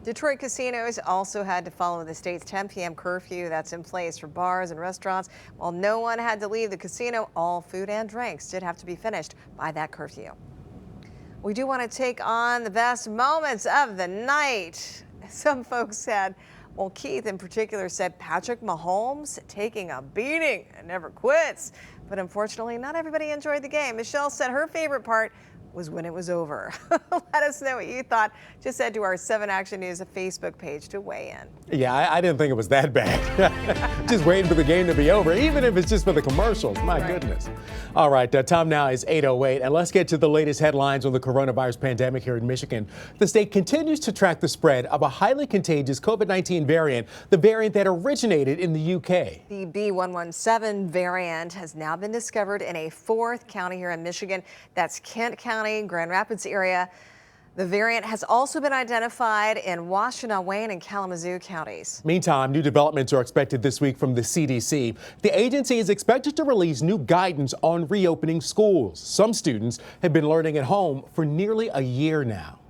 Detroit casinos also had to follow the state's 10 p.m. curfew that's in place for bars and restaurants. While no one had to leave the casino, all food and drinks did have to be finished by that curfew. We do want to take on the best moments of the night. Some folks said, well, Keith in particular said Patrick Mahomes taking a beating and never quits. But unfortunately, not everybody enjoyed the game. Michelle said her favorite part was when it was over. Let us know what you thought. Just head to our 7 Action News Facebook page to weigh in. Yeah, I didn't think it was that bad. Just waiting for the game to be over, even if it's just for the commercials. My goodness. All right, time now is 8:08, and let's get to the latest headlines on the coronavirus pandemic here in Michigan. The state continues to track the spread of a highly contagious COVID-19 variant, the variant that originated in the UK. The B117 variant has now been discovered in a 4th county here in Michigan. That's Kent County, Grand Rapids area. The variant has also been identified in Washtenaw, Wayne, and Kalamazoo counties. Meantime, new developments are expected this week from the CDC. The agency is expected to release new guidance on reopening schools. Some students have been learning at home for nearly a year now.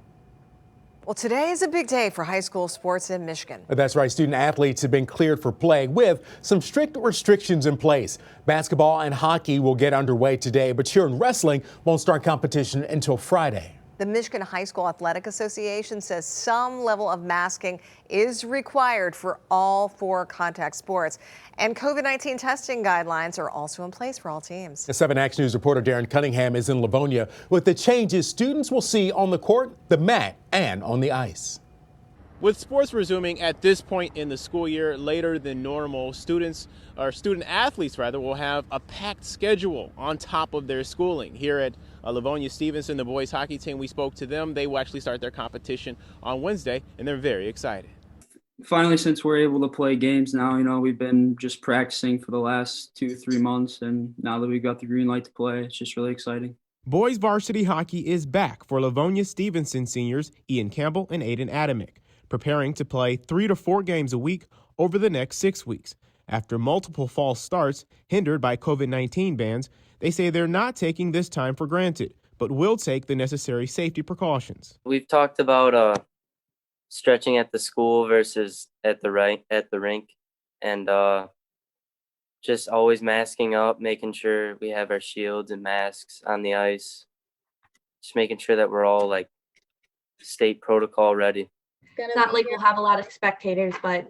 Well, today is a big day for high school sports in Michigan. That's right. Student athletes have been cleared for play with some strict restrictions in place. Basketball and hockey will get underway today, but cheer and wrestling won't start competition until Friday. The Michigan High School Athletic Association says some level of masking is required for all 4 contact sports. And COVID-19 testing guidelines are also in place for all teams. The 7 Action News reporter Darren Cunningham is in Livonia with the changes students will see on the court, the mat, and on the ice. With sports resuming at this point in the school year later than normal, student athletes will have a packed schedule on top of their schooling. Here at Livonia Stevenson, the boys hockey team, we spoke to them. They will actually start their competition on Wednesday, and they're very excited. Finally, since we're able to play games now, we've been just practicing for the last 2-3 months, and now that we've got the green light to play, it's just really exciting. Boys varsity hockey is back for Livonia Stevenson seniors Ian Campbell and Aiden Adamick, preparing to play 3 to 4 games a week over the next 6 weeks. After multiple false starts hindered by COVID-19 bans, they say they're not taking this time for granted, but will take the necessary safety precautions. We've talked about stretching at the school versus at the rink, and just always masking up, making sure we have our shields and masks on the ice, just making sure that we're all state protocol ready. It's not like we'll have a lot of spectators, but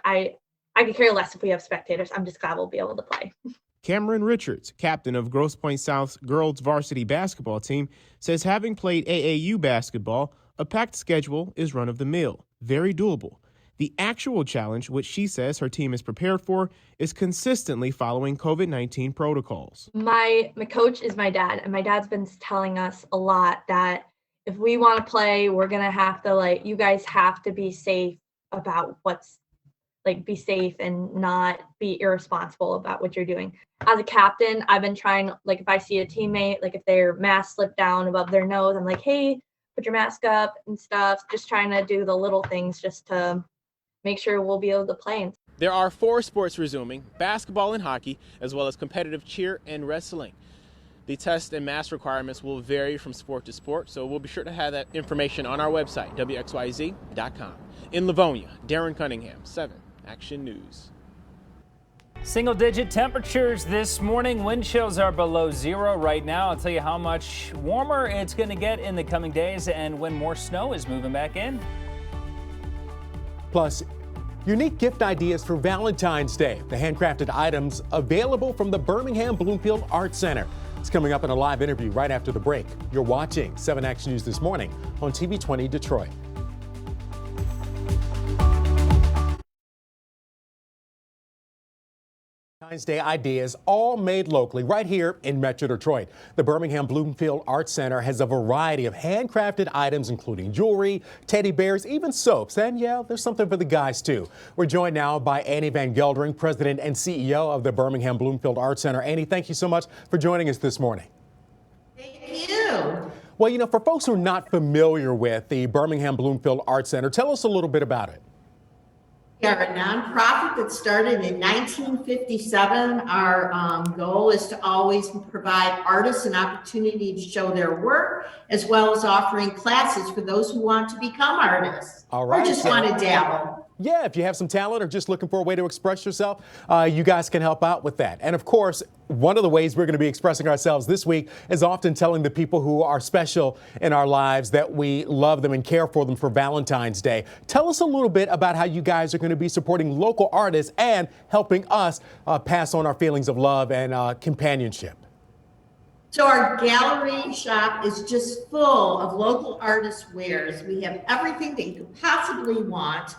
I could care less if we have spectators. I'm just glad we'll be able to play. Cameron Richards, captain of Grosse Pointe South's girls varsity basketball team, says having played AAU basketball, a packed schedule is run-of-the-mill, very doable. The actual challenge, which she says her team is prepared for, is consistently following COVID-19 protocols. My coach is my dad, and my dad's been telling us a lot that if we want to play, we're going to have to, you guys have to be safe about be safe and not be irresponsible about what you're doing. As a captain, I've been trying, if I see a teammate, if their mask slipped down above their nose, I'm like, hey, put your mask up and stuff. Just trying to do the little things just to make sure we'll be able to play. There are 4 sports resuming: basketball and hockey, as well as competitive cheer and wrestling. The test and mask requirements will vary from sport to sport, so we'll be sure to have that information on our website, WXYZ.com. In Livonia, Darren Cunningham, 7 Action News. Single-digit temperatures this morning. Wind chills are below 0 right now. I'll tell you how much warmer it's going to get in the coming days and when more snow is moving back in. Plus, unique gift ideas for Valentine's Day. The handcrafted items available from the Birmingham Bloomfield Art Center. It's coming up in a live interview right after the break. You're watching 7 Action News this morning on TV 20 Detroit. Valentine's Day ideas all made locally right here in Metro Detroit. The Birmingham Bloomfield Art Center has a variety of handcrafted items, including jewelry, teddy bears, even soaps. And yeah, there's something for the guys too. We're joined now by Annie Van Geldering, President and CEO of the Birmingham Bloomfield Art Center. Annie, thank you so much for joining us this morning. Thank you. Well, for folks who are not familiar with the Birmingham Bloomfield Art Center, tell us a little bit about it. We are a nonprofit that started in 1957. Our goal is to always provide artists an opportunity to show their work, as well as offering classes for those who want to become artists All or right, just want to dabble. Yeah, if you have some talent or just looking for a way to express yourself, you guys can help out with that. And of course, one of the ways we're going to be expressing ourselves this week is often telling the people who are special in our lives that we love them and care for them for Valentine's Day. Tell us a little bit about how you guys are going to be supporting local artists and helping us pass on our feelings of love and companionship. So our gallery shop is just full of local artist wares. We have everything that you could possibly want.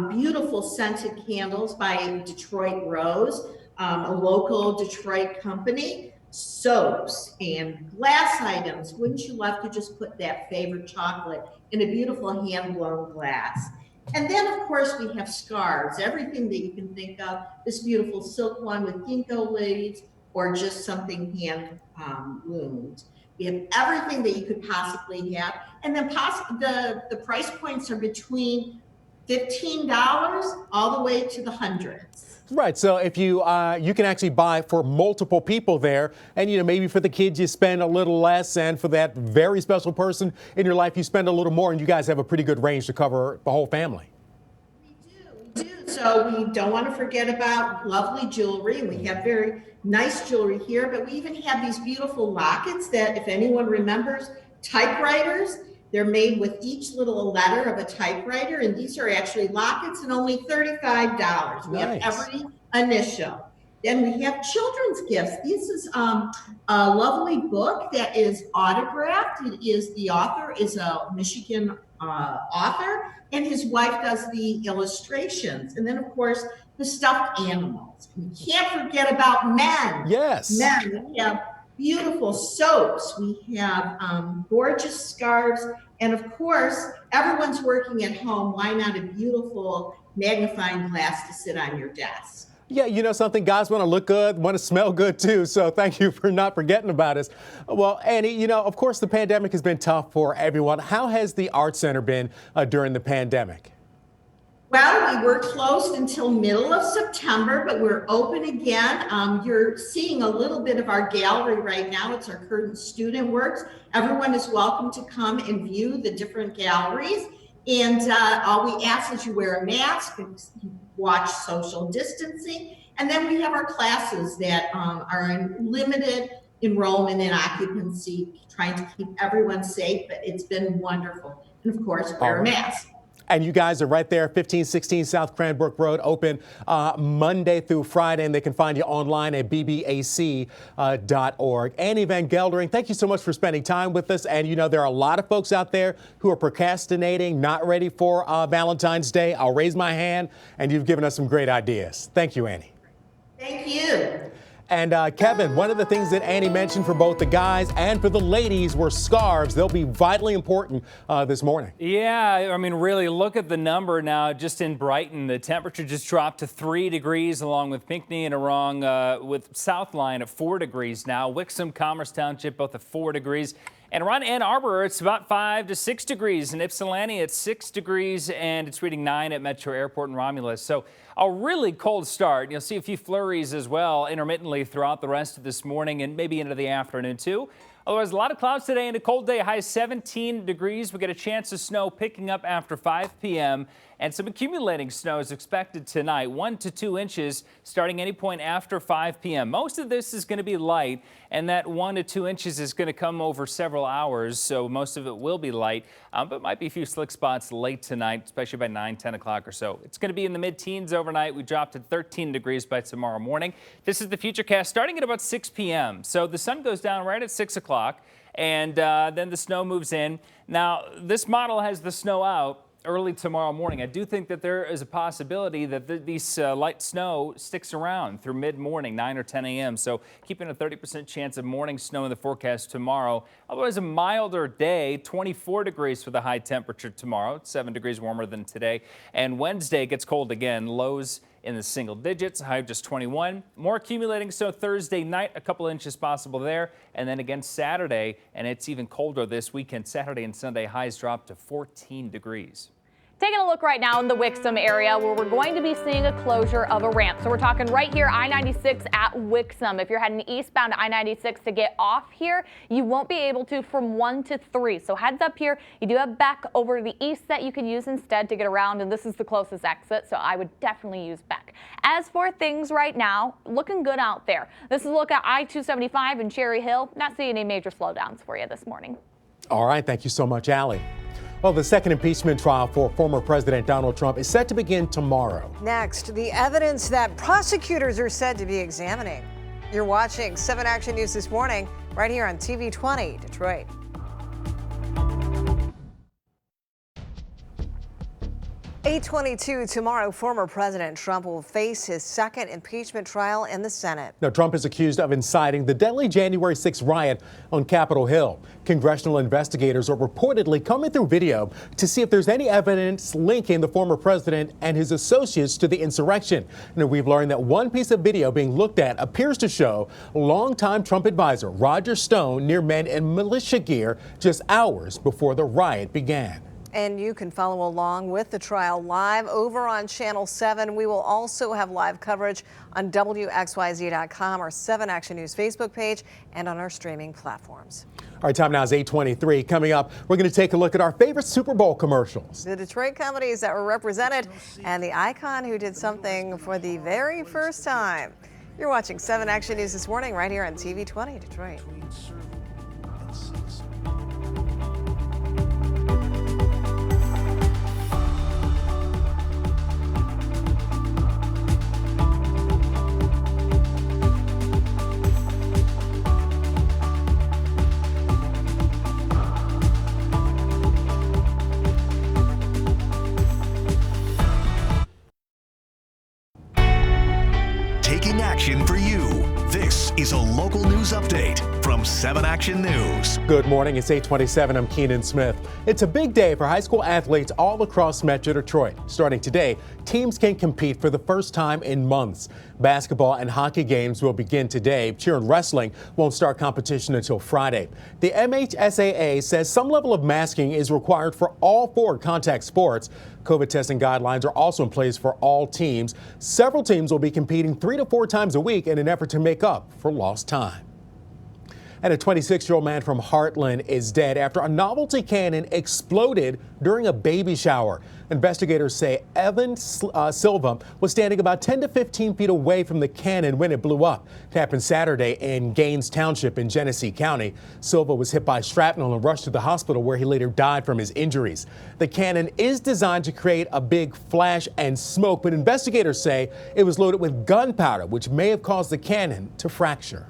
Beautiful scented candles by Detroit Rose, a local Detroit company, soaps and glass items. Wouldn't you love to just put that favorite chocolate in a beautiful hand-blown glass? And then, of course, we have scarves, everything that you can think of. This beautiful silk one with ginkgo leaves, or just something hand loomed. We have everything that you could possibly have. And then the price points are between $15 all the way to the hundreds. Right. So if you you can actually buy for multiple people there, and maybe for the kids you spend a little less, and for that very special person in your life you spend a little more, and you guys have a pretty good range to cover the whole family. We do. So we don't want to forget about lovely jewelry. We have very nice jewelry here, but we even have these beautiful lockets that, if anyone remembers, typewriters. They're made with each little letter of a typewriter, and these are actually lockets and only $35. We have every initial. Then we have children's gifts. This is a lovely book that is autographed. The author is a Michigan author, and his wife does the illustrations. And then, of course, the stuffed animals. We can't forget about men. Yes. Men. We have beautiful soaps. We have gorgeous scarves. And of course, everyone's working at home. Why not a beautiful magnifying glass to sit on your desk? Yeah, something, guys want to look good, want to smell good too. So thank you for not forgetting about us. Well, Annie, of course, the pandemic has been tough for everyone. How has the Art Center been during the pandemic? Well, we were closed until middle of September, but we're open again. You're seeing a little bit of our gallery right now. It's our current student works. Everyone is welcome to come and view the different galleries. And all we ask is you wear a mask, watch social distancing. And then we have our classes that are in limited enrollment and occupancy, trying to keep everyone safe, but it's been wonderful. And of course, wear a mask. And you guys are right there, 1516 South Cranbrook Road, open Monday through Friday, and they can find you online at bbac.org. Annie Van Geldering, thank you so much for spending time with us. And there are a lot of folks out there who are procrastinating, not ready for Valentine's Day. I'll raise my hand, and you've given us some great ideas. Thank you, Annie. Thank you. And Kevin, one of the things that Annie mentioned for both the guys and for the ladies were scarves. They'll be vitally important this morning. Yeah, I mean, really, look at the number now just in Brighton. The temperature just dropped to 3 degrees along with Pinckney and Orong with Southline at 4 degrees now. Wixom, Commerce Township, both at 4 degrees. And around Ann Arbor, it's about 5 to 6 degrees. In Ypsilanti, it's 6 degrees, and it's reading 9 at Metro Airport in Romulus. So a really cold start. You'll see a few flurries as well intermittently throughout the rest of this morning and maybe into the afternoon, too. Otherwise, a lot of clouds today and a cold day, high 17 degrees. We get a chance of snow picking up after 5 p.m. and some accumulating snow is expected tonight, 1 to 2 inches starting any point after 5 p.m. Most of this is going to be light, and that 1 to 2 inches is going to come over several hours, so most of it will be light, but might be a few slick spots late tonight, especially by 9, 10 o'clock or so. It's going to be in the mid-teens overnight. We dropped to 13 degrees by tomorrow morning. This is the Futurecast starting at about 6 p.m. So the sun goes down right at 6 o'clock. And then the snow moves in. Now, this model has the snow out early tomorrow morning. I do think that there is a possibility that these light snow sticks around through mid-morning, 9 or 10 a.m. So keeping a 30% chance of morning snow in the forecast tomorrow. Otherwise, a milder day, 24 degrees for the high temperature tomorrow. It's 7 degrees warmer than today. And Wednesday gets cold again. Lows in the single digits, high of just 21. More accumulating snow Thursday night, a couple inches possible there. And then again Saturday, and it's even colder this weekend. Saturday and Sunday, highs drop to 14 degrees. Taking a look right now in the Wixom area where we're going to be seeing a closure of a ramp. So we're talking right here, I-96 at Wixom. If you're heading eastbound I-96 to get off here, you won't be able to from 1 to 3. So heads up here, you do have Beck over to the east that you can use instead to get around, and this is the closest exit, so I would definitely use Beck. As for things right now, looking good out there. This is a look at I-275 in Cherry Hill. Not seeing any major slowdowns for you this morning. All right, thank you so much, Allie. Well, the second impeachment trial for former President Donald Trump is set to begin tomorrow. Next, the evidence that prosecutors are said to be examining. You're watching 7 Action News this morning, right here on TV 20 Detroit. (8:22) tomorrow, former President Trump will face his second impeachment trial in the Senate. Now, Trump is accused of inciting the deadly January 6th riot on Capitol Hill. Congressional investigators are reportedly coming through video to see if there's any evidence linking the former president and his associates to the insurrection. Now, we've learned that one piece of video being looked at appears to show longtime Trump advisor Roger Stone near men in militia gear just hours before the riot began. And you can follow along with the trial live over on Channel 7. We will also have live coverage on WXYZ.com, our 7 Action News Facebook page, and on our streaming platforms. All right, time now is 8:23. Coming up, we're going to take a look at our favorite Super Bowl commercials. The Detroit companies that were represented and the icon who did something for the very first time. You're watching 7 Action News this morning right here on TV 20 Detroit. Taking action for you. This is a local news update from 7 Action News. Good morning. It's 8:27. I'm Keenan Smith. It's a big day for high school athletes all across Metro Detroit. Starting today, teams can compete for the first time in months. Basketball and hockey games will begin today. Cheer and wrestling won't start competition until Friday. The MHSAA says some level of masking is required for all 4 contact sports. COVID testing guidelines are also in place for all teams. Several teams will be competing 3 to 4 times a week in an effort to make up for lost time. And a 26-year-old man from Heartland is dead after a novelty cannon exploded during a baby shower. Investigators say Evan Silva was standing about 10 to 15 feet away from the cannon when it blew up. It happened Saturday in Gaines Township in Genesee County. Silva was hit by shrapnel and rushed to the hospital where he later died from his injuries. The cannon is designed to create a big flash and smoke, but investigators say it was loaded with gunpowder, which may have caused the cannon to fracture.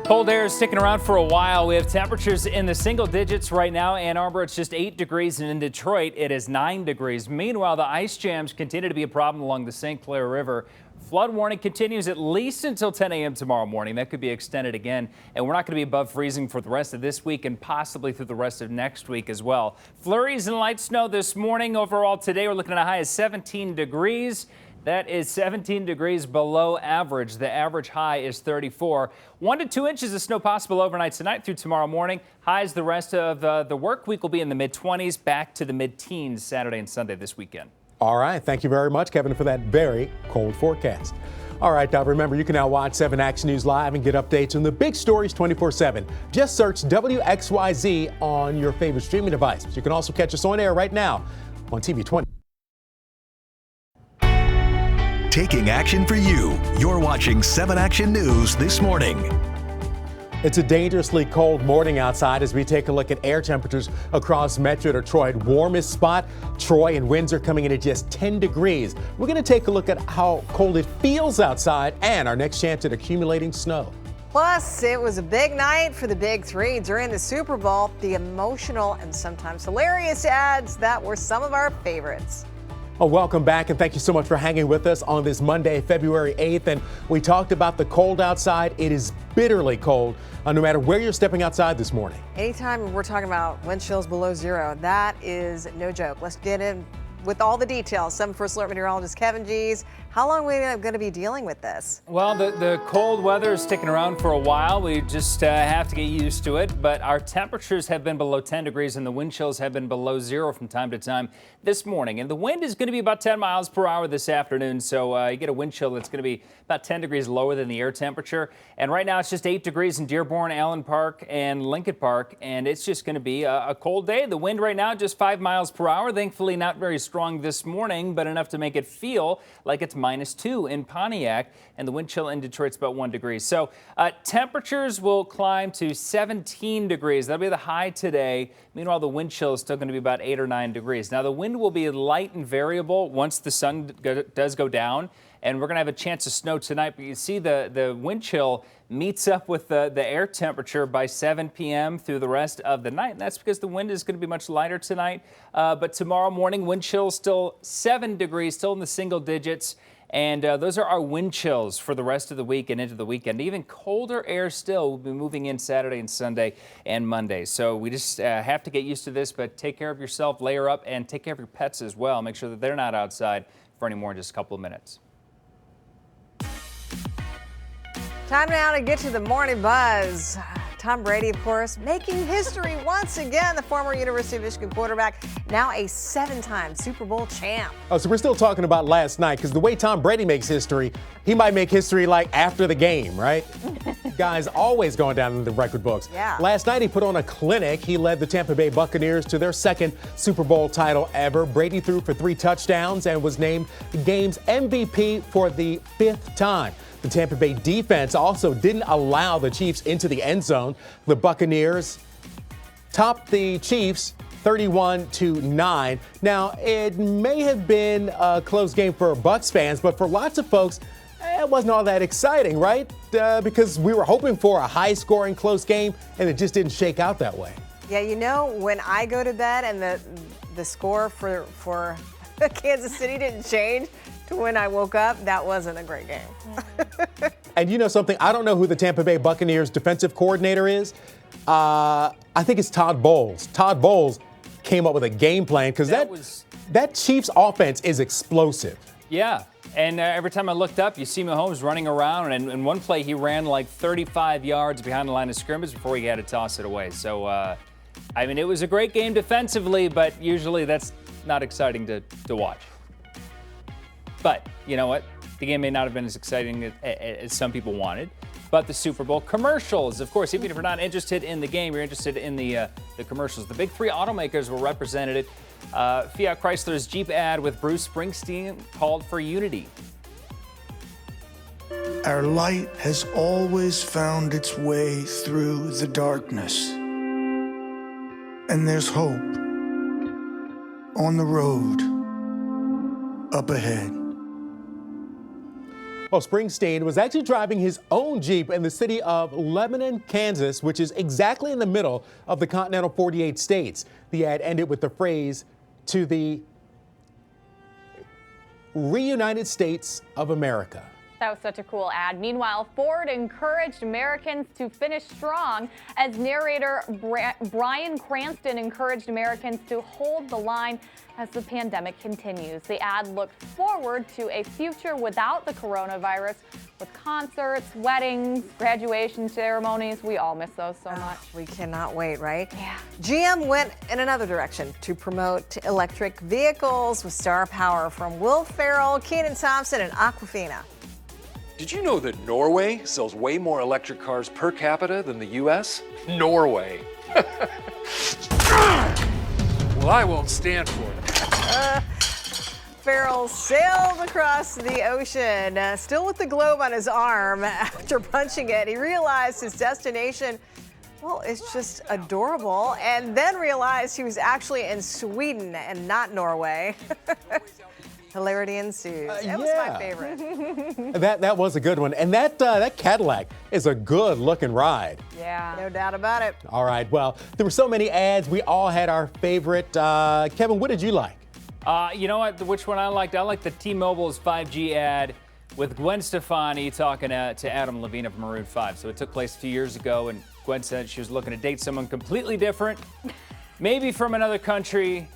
Cold air is sticking around for a while. We have temperatures in the single digits right now. Ann Arbor, it's just 8 degrees, and in Detroit, it is 9 degrees. Meanwhile, the ice jams continue to be a problem along the St. Clair River. Flood warning continues at least until 10 a.m. tomorrow morning. That could be extended again, and we're not going to be above freezing for the rest of this week and possibly through the rest of next week as well. Flurries and light snow this morning. Overall today, we're looking at a high of 17 degrees. That is 17 degrees below average. The average high is 34. 1 to 2 inches of snow possible overnight tonight through tomorrow morning. Highs the rest of the work week will be in the mid-20s, back to the mid-teens Saturday and Sunday this weekend. All right. Thank you very much, Kevin, for that very cold forecast. All right, remember, you can now watch 7 Action News Live and get updates on the big stories 24/7. Just search WXYZ on your favorite streaming device. You can also catch us on air right now on TV 20. Taking action for you. You're watching 7 Action News this morning. It's a dangerously cold morning outside as we take a look at air temperatures across Metro Detroit. Warmest spot, Troy and Windsor coming in at just 10 degrees. We're going to take a look at how cold it feels outside and our next chance at accumulating snow. Plus, it was a big night for the Big Three during the Super Bowl. The emotional and sometimes hilarious ads that were some of our favorites. Oh, welcome back, and thank you so much for hanging with us on this Monday, February 8th. And we talked about the cold outside. It is bitterly cold, no matter where you're stepping outside this morning. Anytime we're talking about wind chills below 0, that is no joke. Let's get in with all the details, 7 First Alert meteorologist Kevin G's. How long are we going to be dealing with this? Well, the cold weather is sticking around for a while. We just have to get used to it. But our temperatures have been below 10 degrees and the wind chills have been below 0 from time to time this morning. And the wind is going to be about 10 miles per hour this afternoon. So you get a wind chill that's going to be about 10 degrees lower than the air temperature. And right now it's just 8 degrees in Dearborn, Allen Park, and Lincoln Park. And it's just going to be a cold day. The wind right now just 5 miles per hour. Thankfully not very strong this morning, but enough to make it feel like it's -2 in Pontiac, and the wind chill in Detroit's about 1 degree. So temperatures will climb to 17 degrees. That'll be the high today. Meanwhile, the wind chill is still going to be about 8 or 9 degrees. Now, the wind will be light and variable once the sun does go down, and we're going to have a chance of snow tonight. But you see the wind chill meets up with the air temperature by 7 p.m. through the rest of the night. And that's because the wind is going to be much lighter tonight. But tomorrow morning, wind chill still 7 degrees, still in the single digits. And those are our wind chills for the rest of the week and into the weekend. Even colder air still will be moving in Saturday and Sunday and Monday. So we just have to get used to this, but take care of yourself, layer up, and take care of your pets as well. Make sure that they're not outside for any more in just a couple of minutes. Time now to get to the morning buzz. Tom Brady, of course, making history once again. The former University of Michigan quarterback, now a 7-time Super Bowl champ. Oh, so we're still talking about last night, because the way Tom Brady makes history, he might make history like after the game, right? Guy's always going down in the record books. Yeah. Last night he put on a clinic. He led the Tampa Bay Buccaneers to their 2nd Super Bowl title ever. Brady threw for 3 touchdowns and was named the game's MVP for the 5th time. The Tampa Bay defense also didn't allow the Chiefs into the end zone. The Buccaneers topped the Chiefs 31-9. Now, it may have been a close game for Bucs fans, but for lots of folks, it wasn't all that exciting, right? Because we were hoping for a high-scoring, close game, and it just didn't shake out that way. Yeah, you know, when I go to bed and the score for Kansas City didn't change to when I woke up, that wasn't a great game. And you know something? I don't know who the Tampa Bay Buccaneers defensive coordinator is. I think it's Todd Bowles. Todd Bowles came up with a game plan because that Chiefs offense is explosive. Yeah. And every time I looked up, you see Mahomes running around, and in one play he ran like 35 yards behind the line of scrimmage before he had to toss it away. So, I mean, it was a great game defensively, but usually that's not exciting to watch. But you know what? The game may not have been as exciting as some people wanted. But the Super Bowl commercials, of course, even if you're not interested in the game, you're interested in the commercials. The big 3 automakers were represented. Fiat Chrysler's Jeep ad with Bruce Springsteen called for unity. Our light has always found its way through the darkness. And there's hope on the road up ahead. Well, Springsteen was actually driving his own Jeep in the city of Lebanon, Kansas, which is exactly in the middle of the continental 48 states. The ad ended with the phrase, "To the reunited States of America." That was such a cool ad. Meanwhile, Ford encouraged Americans to finish strong as narrator Bryan Cranston encouraged Americans to hold the line as the pandemic continues. The ad looked forward to a future without the coronavirus with concerts, weddings, graduation ceremonies. We all miss those so much. We cannot wait, right? Yeah. GM went in another direction to promote electric vehicles with star power from Will Ferrell, Kenan Thompson, and Aquafina. Did you know that Norway sells way more electric cars per capita than the U.S.? Norway. Well, I won't stand for it. Ferrell sailed across the ocean, still with the globe on his arm. After punching it, he realized his destination, well, it's just adorable, and then realized he was actually in Sweden and not Norway. Hilarity ensues. That was my favorite. That was a good one. And that Cadillac is a good looking ride. Yeah. No doubt about it. All right. Well, there were so many ads. We all had our favorite. Kevin, what did you like? You know what? Which one I liked? I liked the T-Mobile's 5G ad with Gwen Stefani talking to Adam Levine of Maroon 5. So it took place a few years ago, and Gwen said she was looking to date someone completely different, maybe from another country.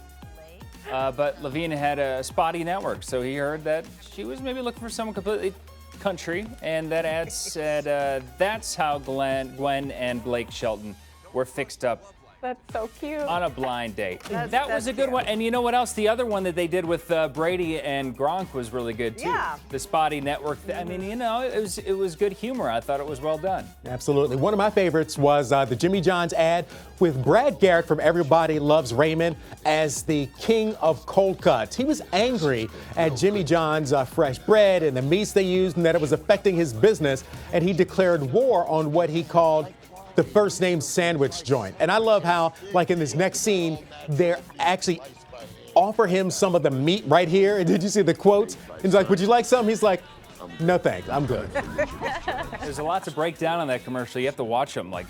But Lavina had a spotty network, so he heard that she was maybe looking for someone completely country, and that ad said that's how Gwen and Blake Shelton were fixed up. That's so cute. On a blind date. That's That was a good cute. one. And you know what else? The other one that they did with Brady and Gronk was really good too. Yeah. The spotty network. I mean, you know, it was good humor. I thought it was well done. Absolutely. One of my favorites was the Jimmy John's ad with Brad Garrett from Everybody Loves Raymond as the king of cold cuts. He was angry at Jimmy John's fresh bread and the meats they used and that it was affecting his business. And he declared war on what he called the first name sandwich joint. And I love how, like in this next scene, they're actually offer him some of the meat right here. And did you see the quotes? He's like, would you like some? He's like, no thanks, I'm good. There's a lot to break down on that commercial. You have to watch them like.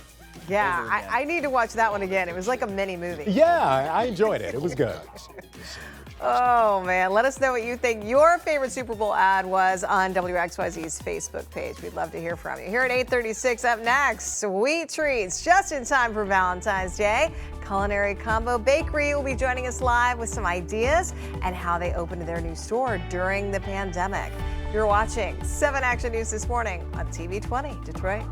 Yeah, I need to watch that one again. It was like a mini movie. Yeah, I enjoyed it. It was good. Oh, man. Let us know what you think your favorite Super Bowl ad was on WXYZ's Facebook page. We'd love to hear from you. Here at 8:36, up next, sweet treats just in time for Valentine's Day. Culinary Combo Bakery will be joining us live with some ideas and how they opened their new store during the pandemic. You're watching 7 Action News this morning on TV 20 Detroit.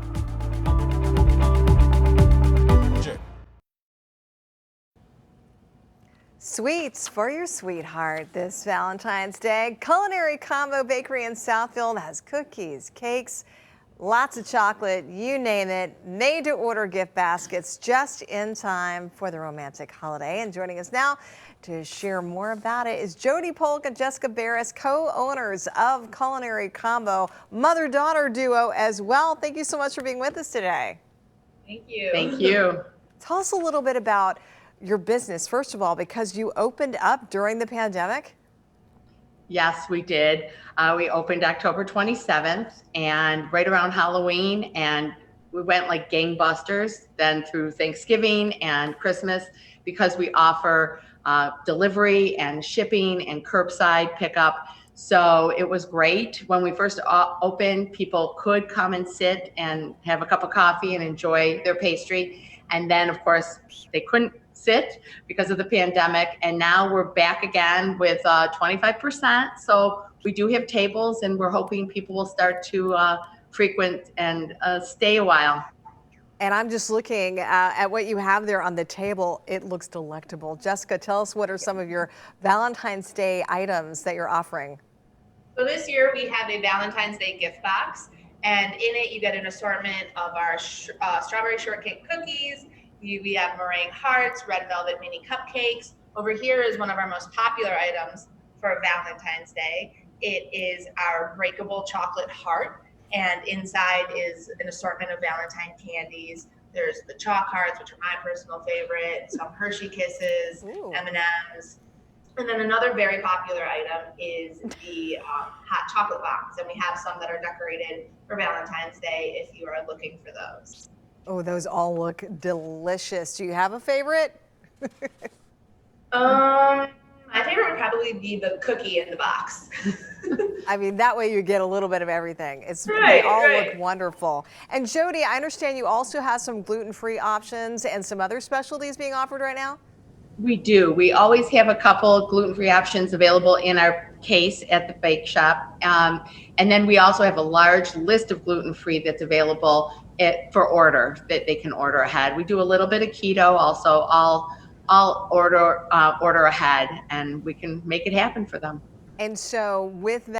Sweets for your sweetheart this Valentine's Day. Culinary Combo Bakery in Southfield has cookies, cakes, lots of chocolate, you name it, made to order gift baskets just in time for the romantic holiday. And joining us now to share more about it is Jody Polk and Jessica Barris, co-owners of Culinary Combo, mother-daughter duo as well. Thank you so much for being with us today. Thank you. Thank you. Tell us a little bit about your business, first of all, because you opened up during the pandemic. Yes, we did. We opened October 27th and right around Halloween, and we went like gangbusters then through Thanksgiving and Christmas because we offer delivery and shipping and curbside pickup. So it was great. When we first opened, people could come and sit and have a cup of coffee and enjoy their pastry. And then, of course, they couldn't sit because of the pandemic. And now we're back again with 25%. So we do have tables, and we're hoping people will start to frequent and stay a while. And I'm just looking at what you have there on the table. It looks delectable. Jessica, tell us what are some of your Valentine's Day items that you're offering? So this year we have a Valentine's Day gift box, and in it you get an assortment of our strawberry shortcake cookies. We have meringue hearts, red velvet mini cupcakes. Over here is one of our most popular items for Valentine's Day. It is our breakable chocolate heart, and inside is an assortment of Valentine candies. There's the chalk hearts, which are my personal favorite, some Hershey Kisses, M&Ms. And then another very popular item is the hot chocolate bombs, and we have some that are decorated for Valentine's Day if you are looking for those. Oh, those all look delicious. Do you have a favorite? My favorite would probably be the cookie in the box. I mean, that way you get a little bit of everything. Right, they all right. look wonderful. And Jody, I understand you also have some gluten-free options and some other specialties being offered right now? We do. We always have a couple gluten-free options available in our case at the bake shop. And then we also have a large list of gluten-free that's available for order that they can order ahead. We do a little bit of keto also. I'll order ahead, and we can make it happen for them. And so with that,